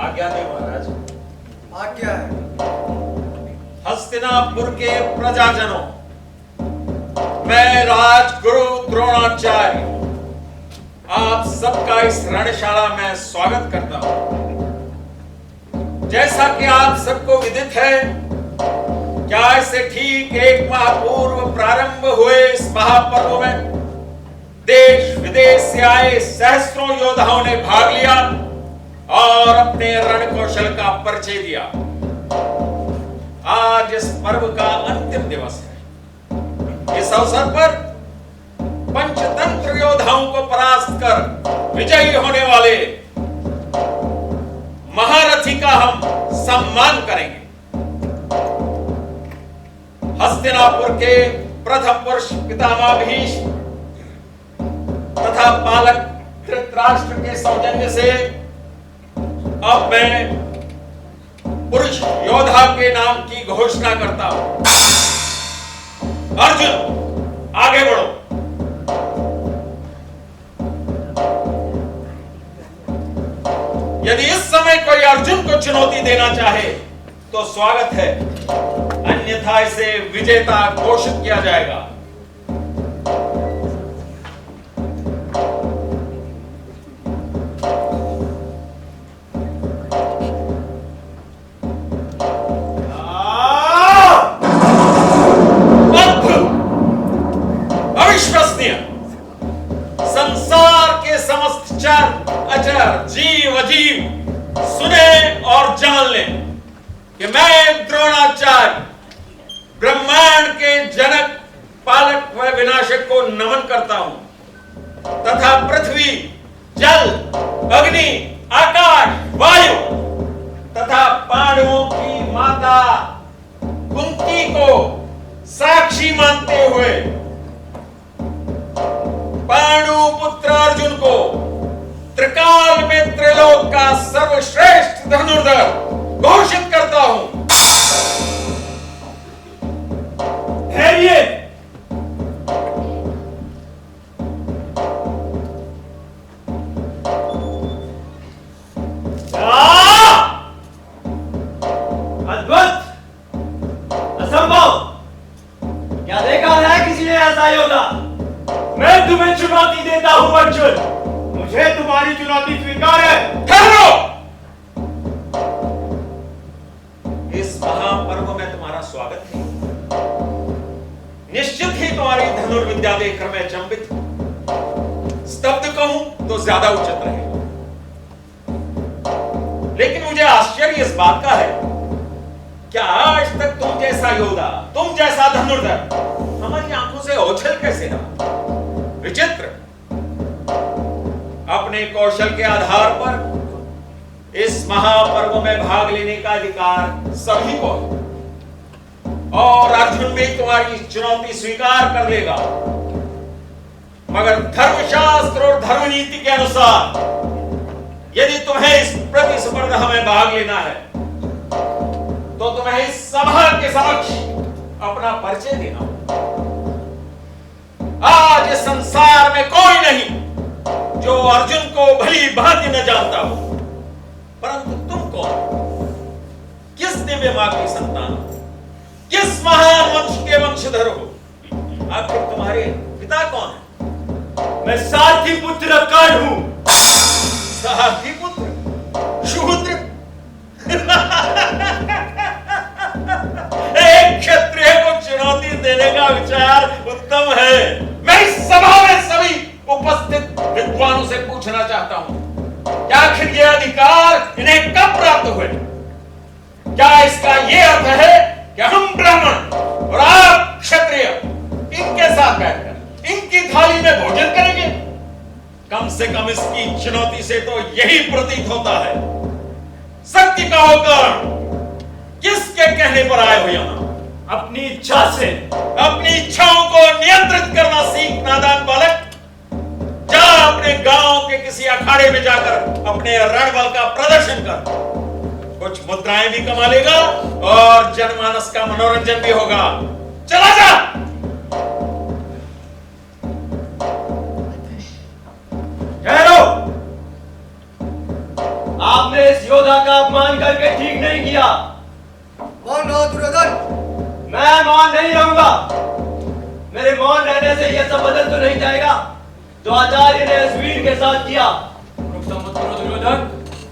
आज्ञा दे महाराज। आज्ञा है। हस्तिनापुर के प्रजाजनों, मैं राजगुरु द्रोणाचार्य आप सबका इस रणशाला में स्वागत करता हूं। जैसा कि आप सबको विदित है, क्या इससे ठीक एक माह पूर्व प्रारंभ हुए इस महापर्व में देश विदेश से आए सहस्त्रों योद्धाओं ने भाग लिया और अपने रण कौशल का परिचय दिया। आज इस पर्व का अंतिम दिवस है। इस अवसर पर पंचतंत्र योद्धाओं को परास्त कर विजयी होने वाले महारथी का हम सम्मान करेंगे। हस्तिनापुर के प्रथम पुरुष पितामह भीष्म तथा पालक धृतराष्ट्र के सौजन्य से अब मैं पुरुष योद्धा के नाम की घोषणा करता हूं। अर्जुन, आगे बढ़ो। यदि इस समय कोई अर्जुन को चुनौती देना चाहे तो स्वागत है, अन्यथा इसे विजेता घोषित किया जाएगा। संसार के समस्त चर अचर जीव अजीव सुने और जान लें कि मैं द्रोणाचार्य ब्रह्मांड के जनक, पालक व विनाशक को नमन करता हूं तथा पृथ्वी, जल, अग्नि, आकाश, वायु तथा पांडवों की माता कुंती को साक्षी मानते हुए पांडु पुत्र अर्जुन को त्रिकाल में त्रिलोक का सर्वश्रेष्ठ धनुर्धर घोषित करता हूं। धैर्य, अद्भुत, असंभव, क्या देखा है किसी ने ऐसा योद्धा? मैं तुम्हें चुनौती देता हूं अर्जुन, मुझे तुम्हारी चुनौती स्वीकार है। ठहरो। इस महापर्व में तुम्हारा स्वागत है। निश्चित ही तुम्हारी धनुर्विद्या देखकर मैं चंबित हूं। स्तब्ध कहूं तो ज्यादा उचित रहेगा। लेकिन मुझे आश्चर्य इस बात का है, क्या आज तक तुम जैसा योद्धा, तुम जैसा धनुर्धर हमारी आंखों से ओझल कैसे रहा? विचित्र। अपने कौशल के आधार पर इस महापर्व में भाग लेने का अधिकार सभी को है और अर्जुन भी तुम्हारी चुनौती स्वीकार कर लेगा। मगर धर्मशास्त्र और धर्मनीति के अनुसार यदि तुम्हें इस प्रतिस्पर्धा में भाग लेना है तो तुम्हें इस सभा के समक्ष अपना परिचय देना होगा। आज इस संसार में कोई नहीं जो अर्जुन को भली भांति न जानता हो, परंतु तुम कौन? किस दिव्य मां की संतान हो? किस महान वंश के वंशधर हो? आखिर तुम्हारे पिता कौन है? मैं सारथी पुत्र कर्ण हूं। सारथी पुत्र? शूद्र? एक क्षत्रिय को चुनौती देने का विचार उत्तम है। मैं इस सभा में सभी उपस्थित विद्वानों से पूछना चाहता हूं, क्या आखिर ये अधिकार इन्हें कब प्राप्त हुए? क्या इसका यह अर्थ है कि हम ब्राह्मण और आप क्षत्रिय इनके साथ बैठकर इनकी थाली में भोजन करेंगे? कम से कम इसकी चुनौती से तो यही प्रतीत होता है सत्य का होकर किसके कहने पर आए हो यहां? अपनी इच्छा से। अपनी इच्छाओं को नियंत्रित करना सीख नादान बालक। जा अपने गांव के किसी अखाड़े में जाकर अपने रणबल का प्रदर्शन कर। कुछ मुद्राएं भी कमा लेगा और जनमानस का मनोरंजन भी होगा। चला जा। ठहरो। आपने इस योद्धा का अपमान करके ठीक नहीं किया। मौन रहो दुर्योधन। मैं मौन नहीं रहूंगा। मेरे मौन रहने से यह सब बदल तो नहीं जाएगा जो आचार्य ने इस वीर के साथ किया। रुक मत करो दुर्योधन,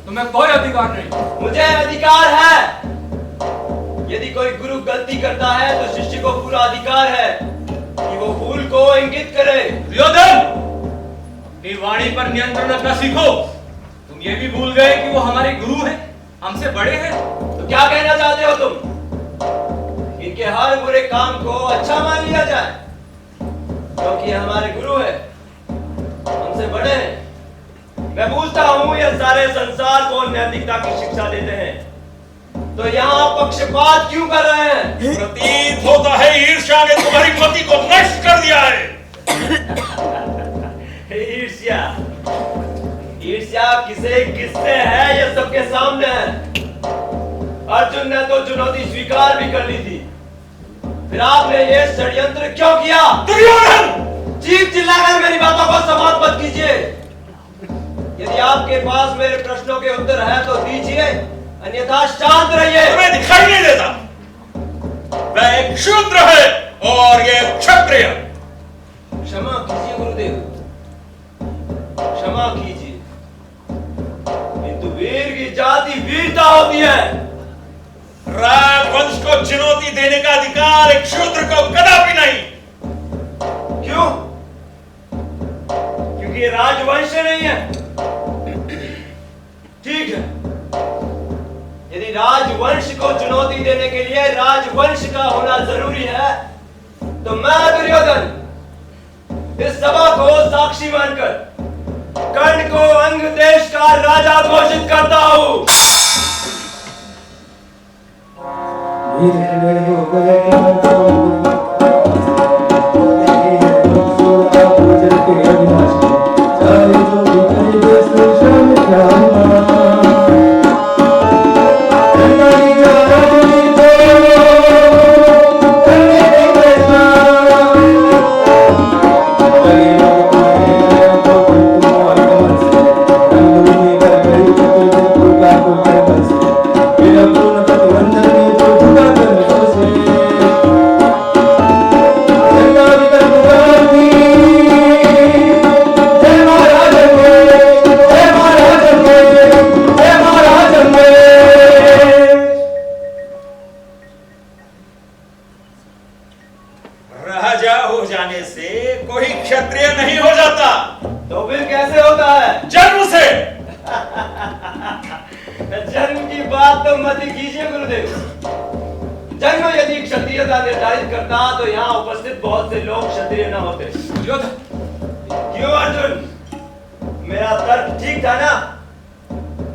तुम्हें कोई अधिकार नहीं। मुझे अधिकार है। यदि कोई गुरु गलती करता है तो शिष्य को पूरा अधिकार है कि वो भूल को इंगित करे। दुर्योधन, अपनी वाणी पर नियंत्रण रखना सीखो। तुम ये भी भूल गए कि वो हमारे गुरु हैं, हमसे बड़े हैं। तो क्या कहना चाहते हो तुम? इनके हर बुरे काम को अच्छा मान लिया जाए क्योंकि हमारे गुरु है, हमसे बड़े हैं। मैं पूछता हूं, ये सारे संसार को नैतिकता की शिक्षा देते हैं तो यहाँ पक्षपात क्यों कर रहे हैं? प्रतीत होता है ईर्ष्या ने तुम्हारी मति को नष्ट कर दिया है। ईर्ष्या ईर्ष्या किससे है ये सबके सामने है। अर्जुन ने तो चुनौती स्वीकार भी कर ली थी, फिर आपने ये षड्यंत्र क्यों किया? दुर्योधन! चीख चिल्लाकर मेरी बातों को समाप्त मत कीजिए। यदि आपके पास मेरे प्रश्नों के उत्तर है तो दीजिए, अन्यथा शांत रहिए। तुम्हें दिखाई नहीं देता? वह एक शूद्र है और ये क्षत्रिय। क्षमा कीजिए गुरुदेव, क्षमा कीजिए, किंतु वीर की जाति वीरता होती है। राजवंश को चुनौती देने का अधिकार एक शूद्र को कदापि नहीं। क्यों? क्योंकि राजवंश नहीं है। ठीक है, यदि राजवंश को चुनौती देने के लिए राजवंश का होना जरूरी है तो मैं दुर्योधन इस सभा को साक्षी मानकर कर्ण को अंग देश का राजा घोषित करता हूं। राजा हो जाने से कोई क्षत्रिय नहीं हो जाता। तो फिर कैसे होता है? जन्म से। जन्म की बात तो मत ही कीजिए गुरुदेव। जन्म यदि क्षत्रियता निर्धारित करता तो यहाँ उपस्थित बहुत से लोग क्षत्रिय न होते। दुर्योधन, क्यों अर्जुन, मेरा तर्क ठीक था ना?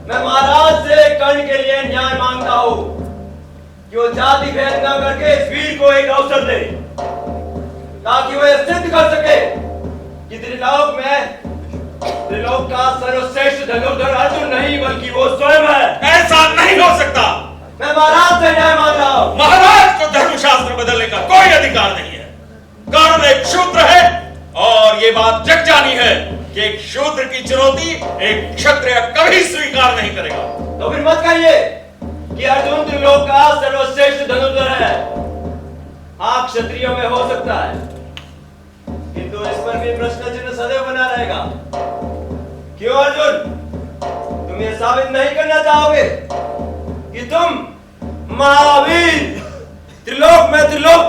मैं महाराज से कर्ण के लिए न्याय मांगता हूँ कि वो जाति भेद न करके इस वीर को एक अवसर दे ताकि वह सिद्ध कर सके कि त्रिलोक का सर्वश्रेष्ठ धनुर्धर अर्जुन नहीं बल्कि वो स्वयं है। ऐसा नहीं हो सकता। मैं महाराज से न्याय मांग रहा हूं। महाराज को धर्मशास्त्र बदलने का कोई अधिकार नहीं है। कर्ण एक शूद्र है और ये बात जग जानी है कि एक शूद्र की चुनौती एक क्षत्रिय कभी स्वीकार नहीं करेगा। तो फिर मत कहिए कि अर्जुन त्रिलोक का सर्वश्रेष्ठ धनुर्धर है। हाँ, क्षत्रियों में हो सकता है, किंतु इस पर भी प्रश्न चिन्ह सदैव बना रहेगा। क्यों अर्जुन, तुम ये साबित नहीं करना चाहोगे कि तुम महावीर, त्रिलोक में त्रिलोक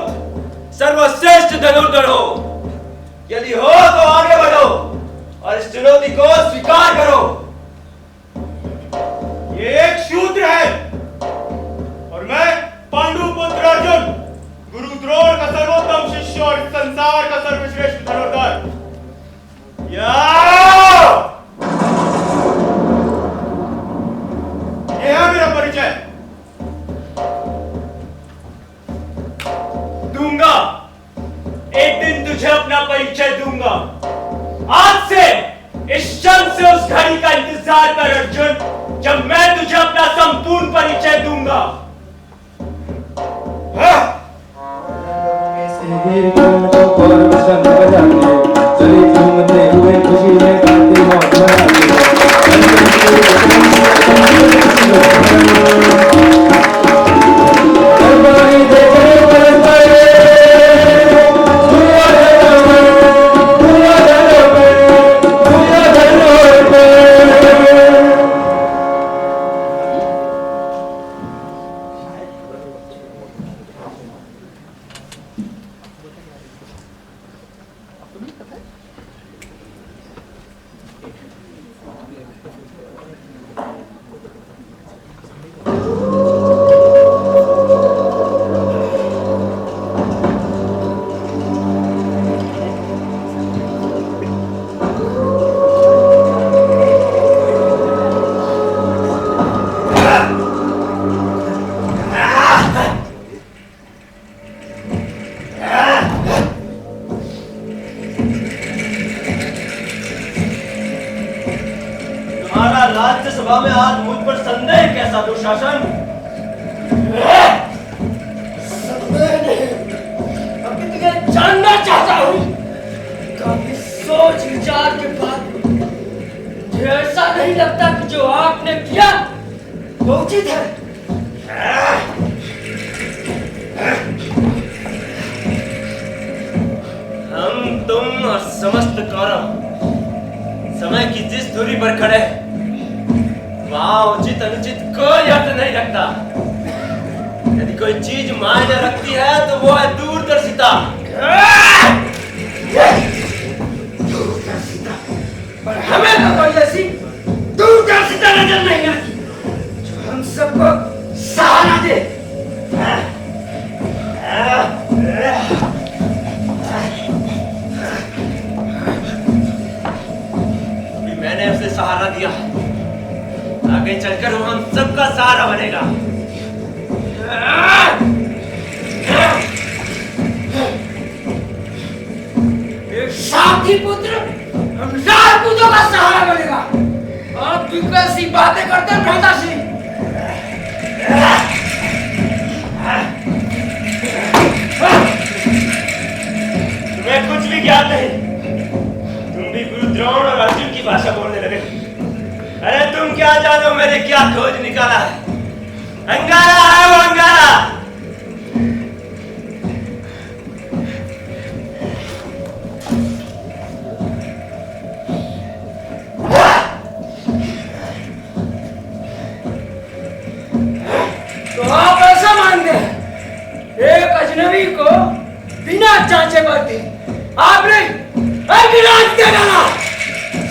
सर्वश्रेष्ठ धनुर्धर हो? यदि हो तो आगे बढ़ो और इस चुनौती को स्वीकार करो। ये एक शूद्र है और मैं पांडु पुत्र अर्जुन, गुरु द्रोण का सर्वोत्तम शिष्य और इस संसार का सर्वश्रेष्ठ धनुर्धर। ये है मेरा तुझे अपना परिचय दूंगा। आज से इस क्षण से उस घड़ी का इंतजार कर अर्जुन, जब मैं तुझे अपना संपूर्ण परिचय दूंगा। चले झूमते हुए खुशी में गाते मौज राज्यसभा में आज मुझ पर संदेह कैसा दुशासन? संदेह नहीं, अभी तुझे जानना चाहता हूँ। काफी सोच विचार के बाद मुझे ऐसा नहीं लगता कि जो आपने किया वो उचित है। हम तुम और समस्त कौरव समय की जिस दूरी पर खड़े वहां उचित अनुचित कोई अर्थ नहीं रखता। यदि कोई चीज मायने रखती है तो वो है दूरदर्शिता। पर हमें तो कोई ऐसी दूरदर्शिता नजर नहीं आती जो हम सबको सहारा दे। अभी मैंने उसे सहारा दिया, आगे चलकर वो हम सबका सहारा बनेगा। एक साथी पुत्र हम राजपूतों का सहारा बनेगा। आप भी कैसी बातें करते हैं भ्राता सिंह? तुम्हें कुछ भी ज्ञात नहीं। तुम भी गुरु द्रोण और अर्जुन की भाषा बोलने लगे। अरे तुम क्या जानो मैंने क्या खोज निकाला है? अंगारा है वो अंगारा। तो आप ऐसा मानते हैं एक अजनबी को बिना जांचे बरते आपने अभिराज दे डाला?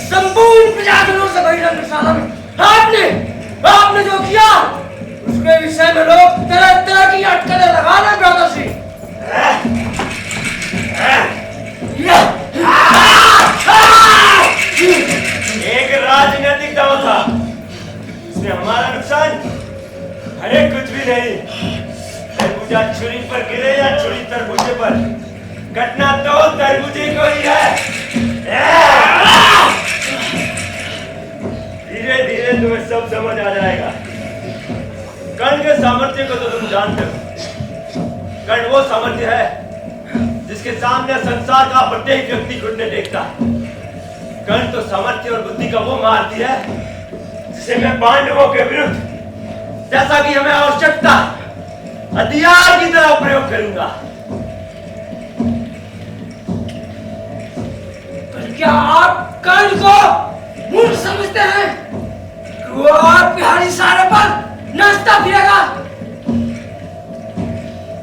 संपूर्ण प्रजाजनों से बहिरंगशाला में आपने जो किया उसके विषय में लोग तरह तरह की अटकलें लगा रहे ब्रदर सिंह। एक राजनीतिक दांव था, इसमें हमारा नुकसान अरे कुछ भी नहीं। तरबूजा छुरी पर गिरे या छुरी तरबूजे पर, घटना तो तरबूजे को ही है। धीरे धीरे तुम्हें सब समझ आ जाएगा। कर्ण के सामर्थ्य को तो तुम जानते हो। कर्ण वो सामर्थ्य है जिसके सामने संसार का प्रत्येक व्यक्ति घुटने टेकता है। कर्ण तो सामर्थ्य और बुद्धि का वो मारती है जिसे मैं पांडवों के विरुद्ध, जैसा कि हमें आवश्यकता, हथियार की तरह प्रयोग करूंगा। पर क्या आप कर्ण को मूर्ख समझते हैं? वो आपके हर इशारे पर नाचता फिरेगा।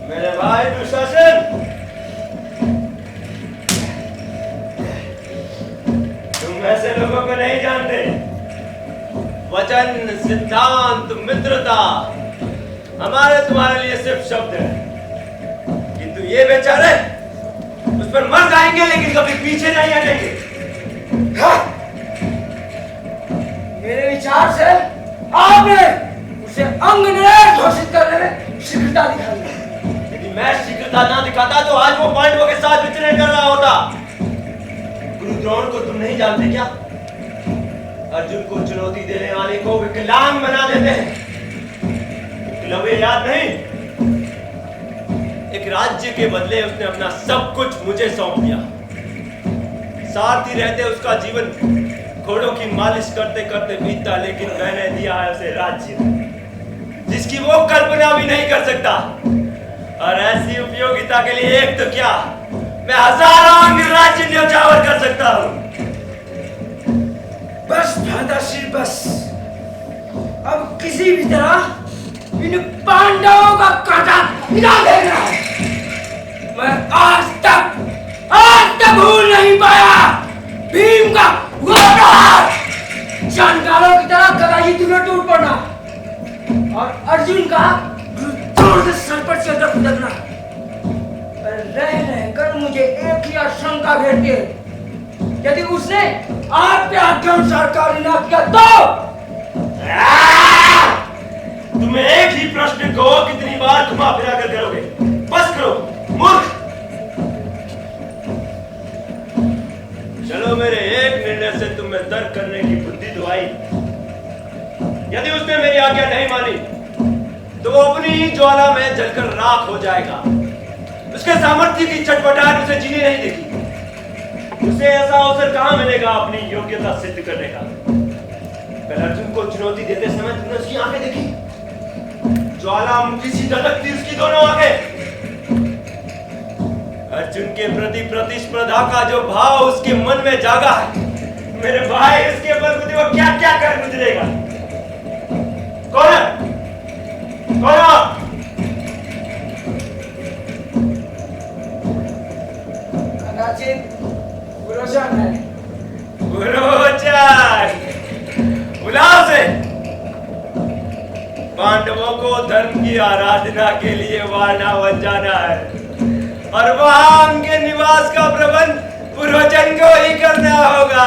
मेरे भाई दुशासन, तुम ऐसे लोगों को नहीं जानते। वचन, सिद्धांत, मित्रता हमारे तुम्हारे लिए सिर्फ शब्द है, किंतु ये बेचारे उस पर मर जाएंगे लेकिन कभी पीछे नहीं हटेंगे। मेरे विचार से आपने उसे अंग निरय घोषित करने में शीघ्रता दिखाई है। यदि मैं शीघ्रता ना दिखाता तो आज वो पांडवों के साथ विचरण कर रहा होता। नहीं जानते क्या? अर्जुन को चुनौती देने वाले को विकलांग बना देते हैं। एकलव्य याद नहीं? एक राज्य के बदले उसने अपना सब कुछ मुझे सौंप दिया। साथ ही रहते उसका जीवन घोड़ों की मालिश करते करते बीतता, लेकिन मैंने दिया है उसे राज्य जिसकी वो कल्पना भी नहीं कर सकता। और ऐसी उपयोगिता के लिए एक तो क्या, मैं हजारों अंगराज्य न्योछावर कर सकता हूं। बस भ्राताश्री बस, अब किसी भी तरह इन पांडवों का कांटा मिला देना है। मैं आज तक भूल नहीं पाया भीम का वो प्रहार। जानकारों की तरह गदाई तुम्हें टूट पड़ना और अर्जुन का जोर से सर पर चलकर फुदकना। रहकर मुझे एक ही आशंका घेरती है, यदि उसने आपके आज्ञानुसार कार्य न किया तो तुम एक ही प्रश्न को कितनी बार घुमा फिरा कर करोगे? बस करो मूर्ख। चलो मेरे एक निर्णय से तुम्हें तर्क करने की बुद्धि तो आई। यदि उसने मेरी आज्ञा नहीं मानी तो वो अपनी ही ज्वाला में जलकर राख हो जाएगा। उसके सामर्थ्य की चटपटाहट उसे जीने नहीं देगी। उसे ऐसा अवसर कहां मिलेगा अपनी योग्यता सिद्ध करने का? कल अर्जुन को चुनौती देते समय तुमने उसकी आंखें देखी? ज्वालामुखी सी धधकती उसकी दोनों आंखें। अर्जुन के प्रति प्रतिस्पर्धा का जो भाव उसके मन में जागा है, मेरे भाई उसके बलबूते वो क्या क्या कर गुजरेगा। कौन है? कौन है? कदाचित गुरोचन है। गुरोचन, बुलाओ से। पांडवों को धर्म की आराधना के लिए वारणावन जाना है और वहां उनके निवास का प्रबंध गुरोचन को ही करना होगा।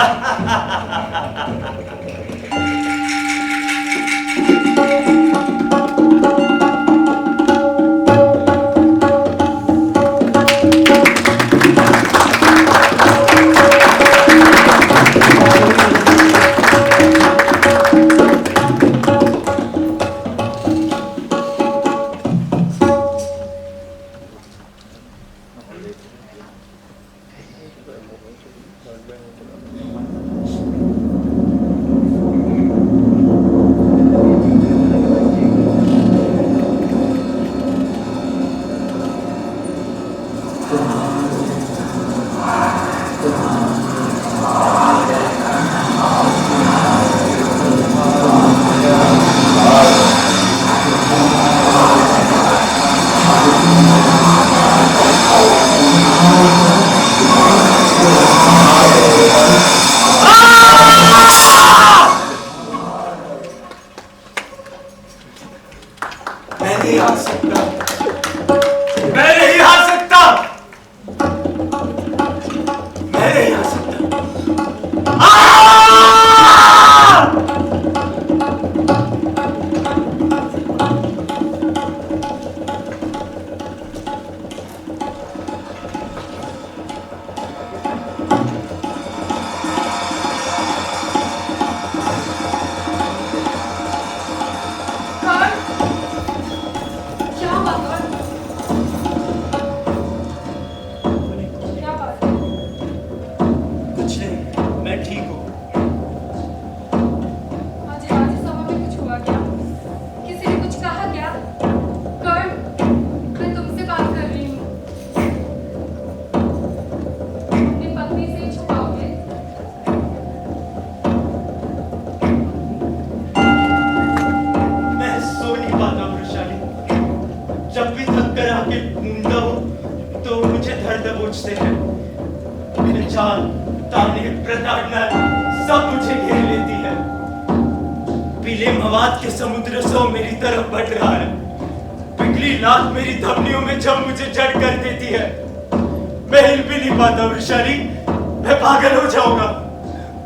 मैं पागल हो जाऊंगा।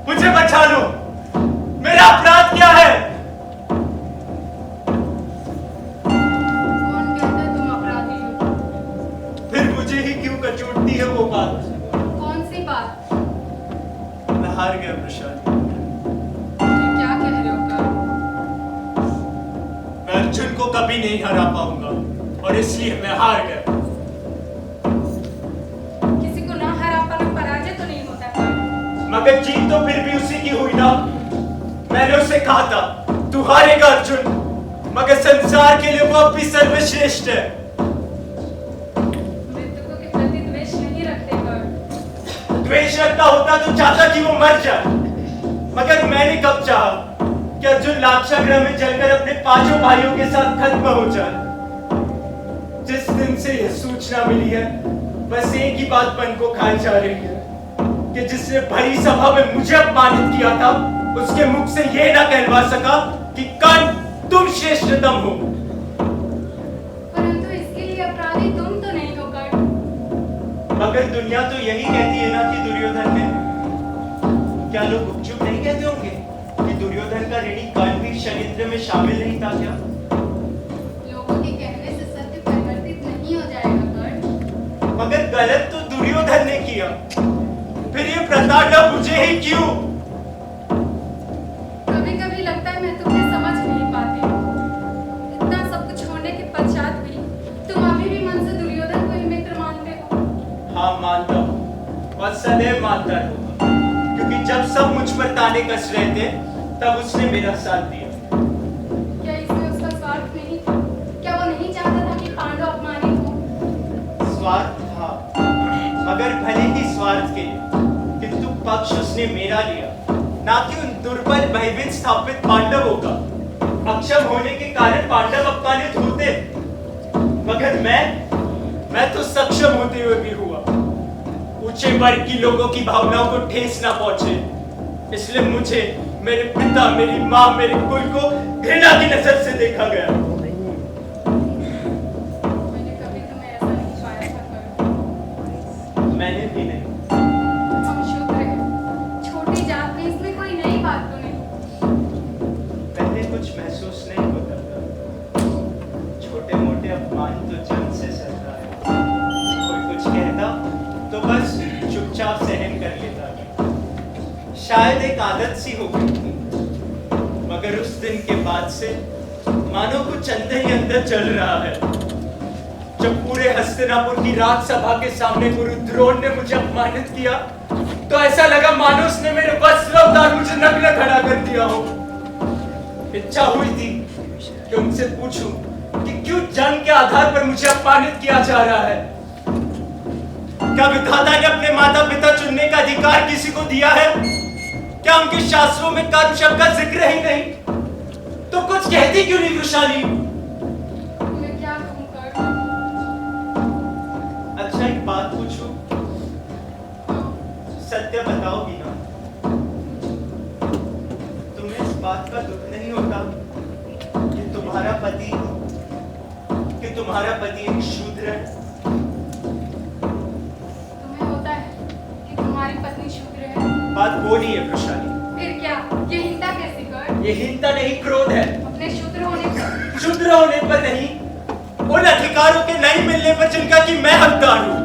मुझे बचा लो। मेरा अपराध क्या है? कौन कहता है तुम अपराधी हो? फिर मुझे ही क्यों कचोटती है वो बात? कौन सी बात? मैं हार गया वृषाली। क्या कह रहे हो कर? मैं अर्जुन को कभी नहीं हरा पाऊंगा और इसलिए मैं हार गया। किसी को ना हरा पाना पराजय तो नहीं होता कर। मगर जीत तो फिर भी उसी की हुई ना। मैंने उसे कहा था तू हारेगा अर्जुन, मगर संसार के लिए वो अब भी सर्वश्रेष्ठ है। मृतकों के प्रति द्वेष नहीं रखते कर। द्वेष रखता होता तो चाहता कि वो मर जाए, मगर मैंने कब चाहा कि अर्जुन लाक्षागृह में जलकर अपने पांचों भाइयों के साथ खत्म हो जाए। जिस दिन से यह सूचना मिली है बस एक ही बात मन को खाई जा रही है कि जिसने भरी सभा में मुझे अपमानित किया था उसके मुख से यह ना कहलवा सका कि कर्ण तुम श्रेष्ठतम हो। परंतु इसके लिए अपराधी तुम तो नहीं हो कर। मगर दुनिया तो यही कहती है ना कि दुर्योधन है। क्या लोग गुपचुप नहीं कहते होंगे कि दुर्योधन का ऋणी कर्ण भी षड्यंत्र में शामिल नहीं था क्या? लोगों के कहने से सत्य परिवर्तित नहीं हो जाएगा कर। मगर गलत तो दुर्योधन ने किया, फिर ये प्रताड़ना मुझे ही क्यों? कभी कभी लगता है मैं तुम्हें समझ नहीं पाती। इतना सब कुछ होने के पश्चात भी तुम अभी भी मन से दुर्योधन को ही मित्र मानते हो। हाँ मानता हूँ और सदैव मानता रहूंगा, क्योंकि जब सब मुझ पर ताने कस रहे थे तब उसने मेरा साथ दिया। क्या इसमें उसका स्वार्थ नहीं था? क्या वो नहीं चाहता था कि पांडव अपमानित हो? स्वार्थ था, मगर भले ही स्वार्थ के लिए, किंतु पक्ष उसने मेरा लिया, ना कि उन दुर्बल भयभीत स्थापित पांडवों का। अक्षम होने के कारण पांडव अपमानित होते, मगर मैं तो सक्षम होते हुए भी हुआ। ऊंचे वर्ग की लोगों की भावनाओं को ठेस ना पहुंचे, इसलिए मुझे, मेरे पिता, मेरी माँ, मेरे कुल को घृणा की नजर से देखा गया। मैंने कभी तुम्हें ऐसा नहीं पाया था कर। मैंने भी नहीं। हम शूद्र हैं, छोटी जात में, इसमें कोई नई बात तो नहीं। पहले कुछ महसूस नहीं होता था, छोटे मोटे अपमान तो जन्म से सहता है। कोई कुछ कहता तो बस चुपचाप सहन कर लेता था। शायद एक आदत सी हो गई थी, मगर उस दिन के बाद से मानो कुछ अंदर ही अंदर चल रहा है। जब पूरे हस्तिनापुर की राज सभा के सामने गुरु द्रोण ने मुझे अपमानित किया तो ऐसा लगा मानो उसने मेरे वस्त्र उतार मुझे नग्न खड़ा कर दिया हो। इच्छा हुई थी कि उनसे पूछूं कि क्यों जन्म के आधार पर मुझे अपमानित किया जा रहा है। क्या विधाता ने अपने माता पिता चुनने का अधिकार किसी को दिया है? क्या उनके शास्त्रों में कर्म शब्द का जिक्र ही नहीं? तो कुछ कहती क्यों नहीं वृषाली? मैं क्या कहूँ कर? अच्छा एक बात पूछूं, सत्य बताओगी ना? तुम्हें इस बात का दुख नहीं होता कि तुम्हारा पति एक शूद्र है? तुम्हें होता है कि तुम्हारी पत्नी शूद्र है? बात वो नहीं है वृषाली। फिर क्या? ये हिंसा कैसी कर? ये हिंसा नहीं, क्रोध है। अपने शूद्र होने पर? शूद्र होने पर नहीं, उन अधिकारों के नहीं मिलने पर जिनका कि मैं हकदार हूं।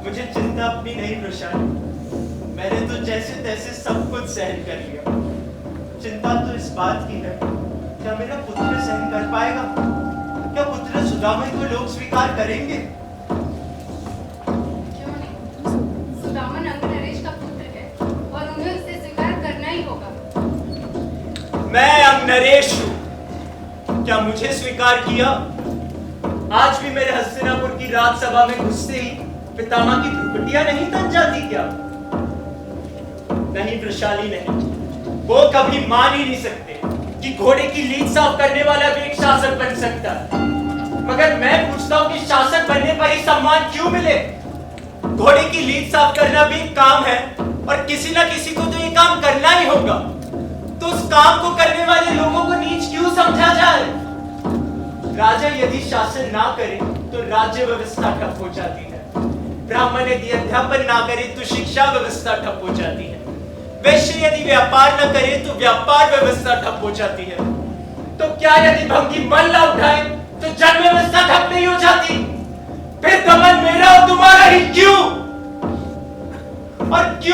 मुझे चिंता अपनी नहीं वृषाली, मैंने तो जैसे तैसे सब कुछ सहन कर लिया। चिंता तो इस बात की है, क्या मेरा पुत्र सहन कर पाएगा? क्या पुत्र सुदामा को लोग स्वीकार करेंगे? क्यों नहीं? सुदामा अंग नरेश का पुत्र है और उन्हें उसे स्वीकार करना ही होगा। मैं अंग नरेश हूं, क्या मुझे स्वीकार किया? आज भी मेरे हस्तिनापुर की राजसभा में घुसते ही पितामह की भ्रुकुटियां नहीं तन जाती क्या? नहीं वृषाली नहीं, वो कभी मान ही नहीं सकते कि घोड़े की लीद साफ करने वाला भी एक शासक बन सकता है। मगर मैं पूछता हूं कि शासक बनने पर ही सम्मान क्यों मिले? घोड़े की लीद साफ करना भी एक काम है और किसी ना किसी को तो ये काम करना ही होगा। तो उस काम को करने वाले लोगों को नीच क्यों समझा जाए? राजा यदि शासन ना करे तो राज्य व्यवस्था ठप हो जाती है। ब्राह्मण यदि अध्यापन ना करे तो शिक्षा व्यवस्था ठप हो जाती है। वैश्य यदि व्यापार न करे तो व्यापार व्यवस्था ठप हो जाती है। तो क्या यदि भंगी मन न उठाए तो जन व्यवस्था ठप नहीं हो जाती? फिर दमन मेरा और तुम्हारा ही क्यों? और क्यों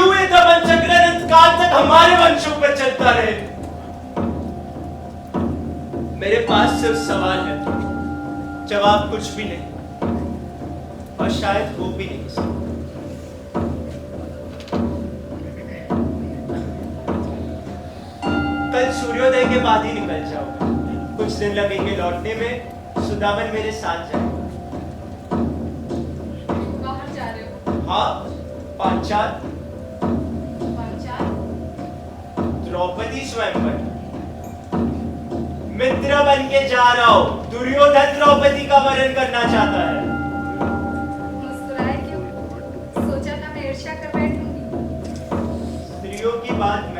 सिर्फ सवाल है, जवाब कुछ भी नहीं, और शायद हो भी नहीं सकता। कल सूर्योदय के बाद ही निकल जाऊंगा। कुछ दिन लगेंगे लौटने में। सुदामन मेरे साथ जाए। बाहर जा रहे हो? हाँ, पांचाल। पांचाल? द्रौपदी स्वयंवर। मित्र बन के जा रहा हूं। दुर्योधन द्रौपदी का वरण करना चाहता है। मुस्कुराए क्यों? सोचा था मैं ईर्ष्या कर बैठूंगी। स्त्रियों की बात